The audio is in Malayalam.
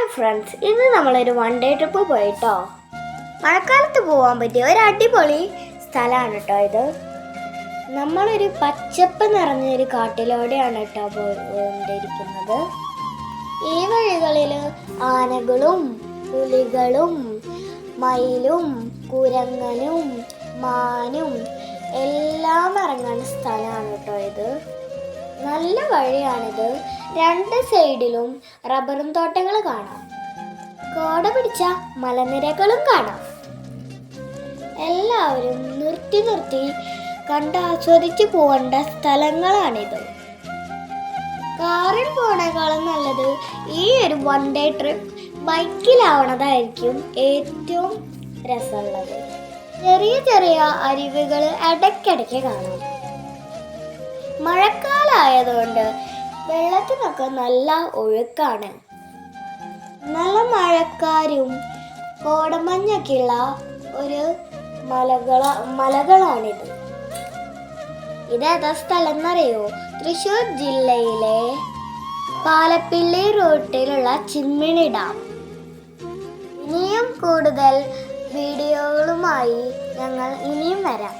ഹായ് ഫ്രണ്ട്സ്, ഇന്ന് നമ്മളൊരു വൺ ഡേ ട്രിപ്പ് പോയിട്ടോ. മഴക്കാലത്ത് പോകാൻ പറ്റിയ ഒരു അടിപൊളി സ്ഥലമാണ് കേട്ടോ ഇത്. നമ്മളൊരു പച്ചപ്പ് നിറഞ്ഞൊരു കാട്ടിലൂടെയാണ് കേട്ടോ പോയിരിക്കുന്നത്. ഈ വഴികളിൽ ആനകളും പുലികളും മയിലും കുരങ്ങനും മാനും എല്ലാം ഇറങ്ങുന്ന സ്ഥലമാണ് കേട്ടോ ഇത്. നല്ല വഴിയാണിത്. രണ്ട് സൈഡിലും റബ്ബറും തോട്ടങ്ങൾ കാണാം. കോട പിടിച്ച മലനിരകളും കാണാം. എല്ലാവരും നിർത്തി നിർത്തി കണ്ട് ആസ്വദിച്ചു പോകേണ്ട സ്ഥലങ്ങളാണിത്. കാറിൽ പോണേക്കാളും നല്ലത് ഈ ഒരു വൺ ഡേ ട്രിപ്പ് ബൈക്കിലാവണതായിരിക്കും ഏറ്റവും രസമുള്ളത്. ചെറിയ ചെറിയ അരുവികൾ ഇടയ്ക്കിടയ്ക്ക് കാണാം. മഴക്കാലമായതുകൊണ്ട് വെള്ളത്തിനൊക്കെ നല്ല ഒഴുക്കാണ്. നല്ല മഴക്കാരും കോടമഞ്ഞൊക്കെയുള്ള ഒരു മലകളാണിത്. ഇതേതാ സ്ഥലം എന്നറിയോ? തൃശ്ശൂർ ജില്ലയിലെ പാലപ്പിള്ളി റൂട്ടിലുള്ള ചിമ്മിണി ഡാം. ഇനിയും കൂടുതൽ വീഡിയോകളുമായി ഞങ്ങൾ ഇനിയും വരാം.